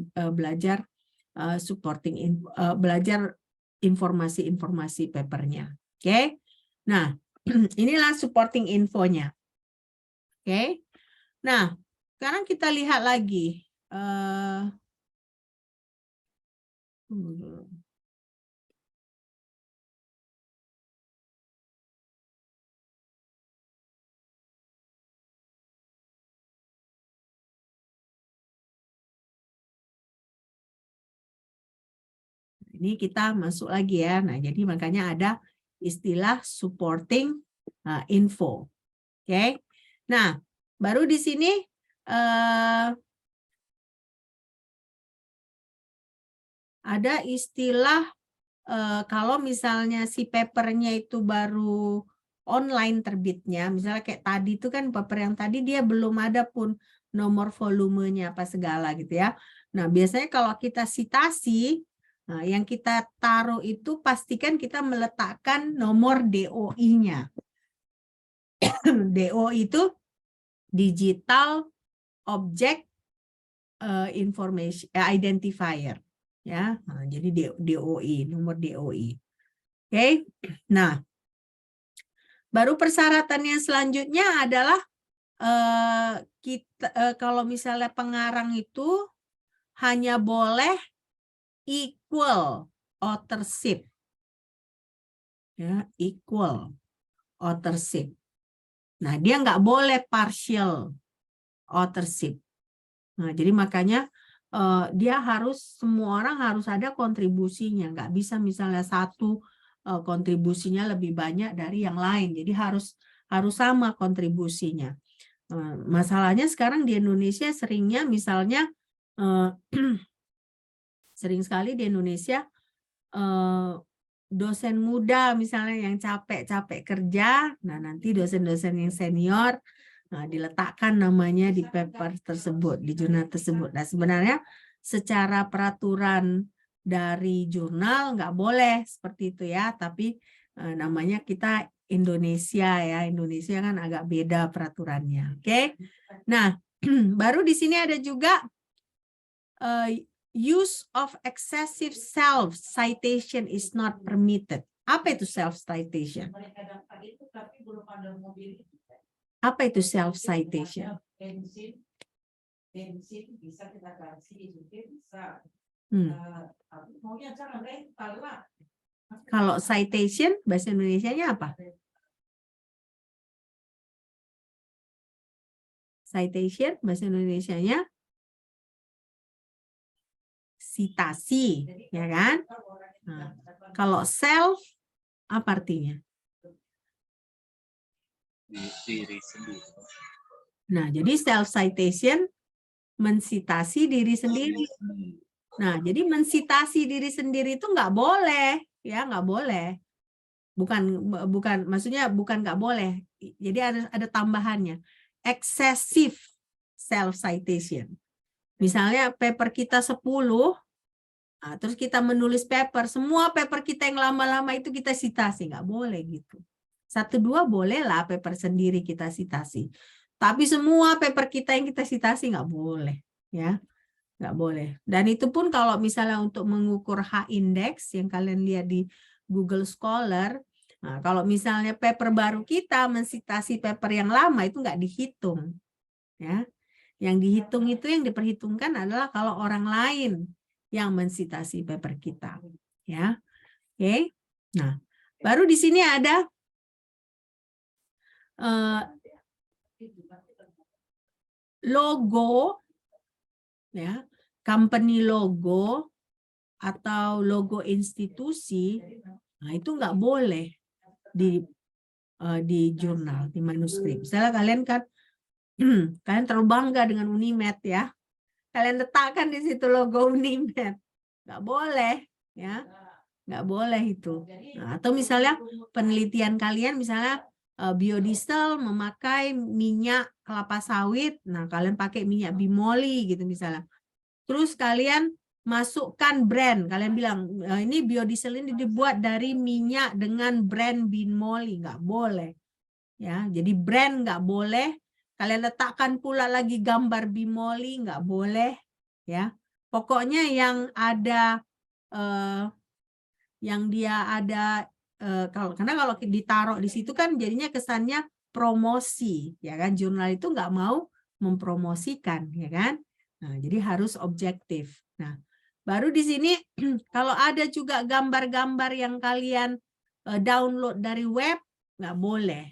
belajar informasi-informasi papernya. Oke. Nah, inilah supporting infonya. Oke. Nah, sekarang kita lihat lagi. Ini kita masuk lagi ya. Nah, jadi makanya ada istilah supporting info. Oke. Nah, baru di sini ada istilah kalau misalnya si papernya itu baru online terbitnya, misalnya kayak tadi itu kan paper yang tadi dia belum ada pun nomor volumenya apa segala gitu ya. Nah, biasanya kalau kita sitasi, nah, yang kita taruh itu pastikan kita meletakkan nomor DOI-nya. DOI itu Digital Object Information Identifier, ya. Nah, jadi DOI, nomor DOI. Oke. Nah, baru persyaratan yang selanjutnya adalah kalau misalnya pengarang itu hanya boleh equal authorship, ya, equal authorship. Nah, dia nggak boleh partial authorship. Nah, jadi makanya dia harus, semua orang harus ada kontribusinya, nggak bisa misalnya satu kontribusinya lebih banyak dari yang lain. Jadi harus sama kontribusinya. Masalahnya sekarang di Indonesia seringnya misalnya sering sekali di Indonesia dosen muda misalnya yang capek-capek kerja, nah nanti dosen-dosen yang senior diletakkan namanya di paper tersebut, di jurnal tersebut. Nah, sebenarnya secara peraturan dari jurnal nggak boleh seperti itu ya, tapi namanya kita Indonesia ya, Indonesia kan agak beda peraturannya. Oke. Nah, baru di sini ada juga use of excessive self citation is not permitted. Apa itu self citation? Apa itu self citation? Bensin bisa kita kasih, bisa. Maunya jangan rental lah. Kalau citation bahasa Indonesianya apa? Citation bahasa Indonesianya sitasi, ya kan? Nah, kalau self apa artinya? Diri sendiri. Nah, jadi self citation mensitasi diri sendiri. Nah, jadi mensitasi diri sendiri itu nggak boleh, ya nggak boleh. Bukan, maksudnya bukan nggak boleh. Jadi ada tambahannya. Excessive self citation. Misalnya paper kita 10, nah, terus kita menulis paper, semua paper kita yang lama-lama itu kita sitasi, nggak boleh gitu. 1-2 bolehlah paper sendiri kita sitasi. Tapi semua paper kita yang kita sitasi nggak boleh, ya. Nggak boleh. Dan itu pun kalau misalnya untuk mengukur H-index yang kalian lihat di Google Scholar, nah, kalau misalnya paper baru kita mensitasi paper yang lama itu nggak dihitung, ya. Yang dihitung itu, yang diperhitungkan adalah kalau orang lain yang mensitasi paper kita, ya. Oke. Nah, baru di sini ada logo, ya, company logo atau logo institusi. Nah, itu nggak boleh di jurnal, di manuskrip. Misalnya kalian kan kalian terlalu bangga dengan Unimed ya, kalian letakkan di situ logo Unimed, nggak boleh, ya, nggak boleh itu. Nah, atau misalnya penelitian kalian misalnya biodiesel memakai minyak kelapa sawit, nah kalian pakai minyak bimoli gitu misalnya. Terus kalian masukkan brand, kalian bilang ini biodiesel ini dibuat dari minyak dengan brand bimoli, nggak boleh. Ya, jadi brand nggak boleh. Kalian letakkan pula lagi gambar bimoli, nggak boleh. Ya, pokoknya yang ada yang dia ada karena kalau ditaruh di situ kan jadinya kesannya promosi, ya kan? Jurnal itu nggak mau mempromosikan, ya kan? Nah, jadi harus objektif. Nah, baru di sini kalau ada juga gambar-gambar yang kalian download dari web, nggak boleh.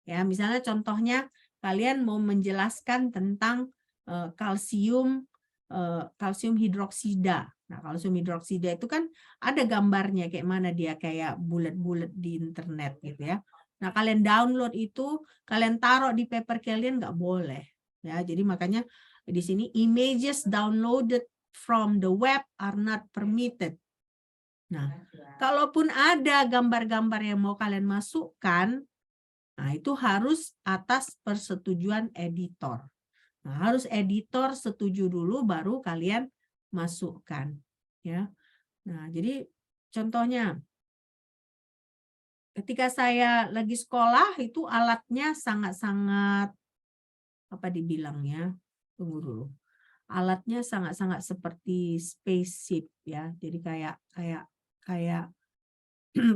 Ya, misalnya contohnya kalian mau menjelaskan tentang kalsium hidroksida. Nah, kalau sumidroksida itu kan ada gambarnya kayak mana dia kayak bulat-bulat di internet gitu ya. Nah, kalian download itu, kalian taruh di paper kalian nggak boleh. Ya, jadi makanya di sini images downloaded from the web are not permitted. Nah, kalaupun ada gambar-gambar yang mau kalian masukkan, nah itu harus atas persetujuan editor. Nah, harus editor setuju dulu baru kalian masukkan, ya. Nah, jadi contohnya ketika saya lagi sekolah itu alatnya sangat-sangat apa dibilangnya? Tunggu dulu. Alatnya sangat-sangat seperti spaceship ya. Jadi kayak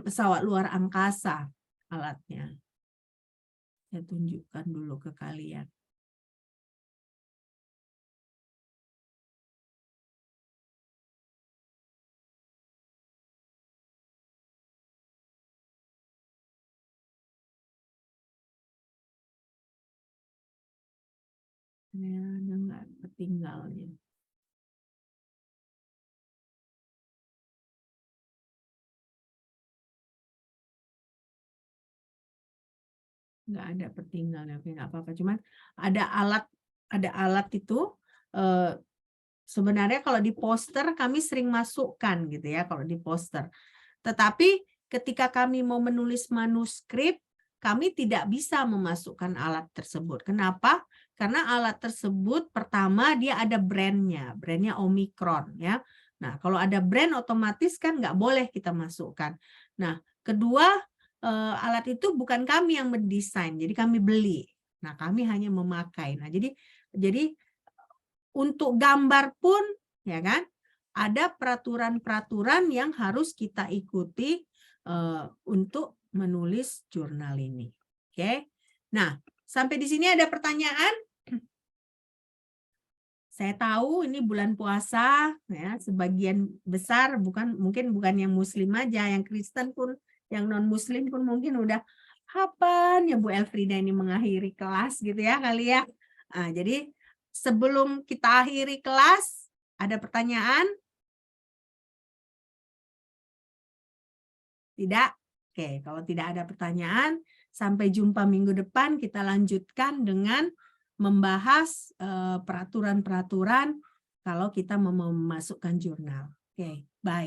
pesawat luar angkasa alatnya. Saya tunjukkan dulu ke kalian. Ya, ada nggak ketinggalnya. Nggak ada pertinggalan, oke, nggak apa-apa. Cuman ada alat itu sebenarnya kalau di poster kami sering masukkan gitu ya kalau di poster. Tetapi ketika kami mau menulis manuskrip, kami tidak bisa memasukkan alat tersebut. Kenapa? Karena alat tersebut pertama dia ada brandnya Omicron ya. Nah, kalau ada brand otomatis kan nggak boleh kita masukkan. Nah, kedua alat itu bukan kami yang mendesain, jadi kami beli. Nah, kami hanya memakai. Nah, jadi untuk gambar pun ya kan ada peraturan-peraturan yang harus kita ikuti untuk menulis jurnal ini. Oke. Nah, sampai di sini ada pertanyaan? Saya tahu ini bulan puasa ya, sebagian besar mungkin bukan yang muslim aja, yang Kristen pun, yang non muslim pun mungkin udah kapan ya Bu Elfrida ini mengakhiri kelas gitu ya kali ya. Nah, jadi sebelum kita akhiri kelas, ada pertanyaan? Tidak? Oke, kalau tidak ada pertanyaan, sampai jumpa minggu depan kita lanjutkan dengan membahas peraturan-peraturan kalau kita mau memasukkan jurnal. Oke.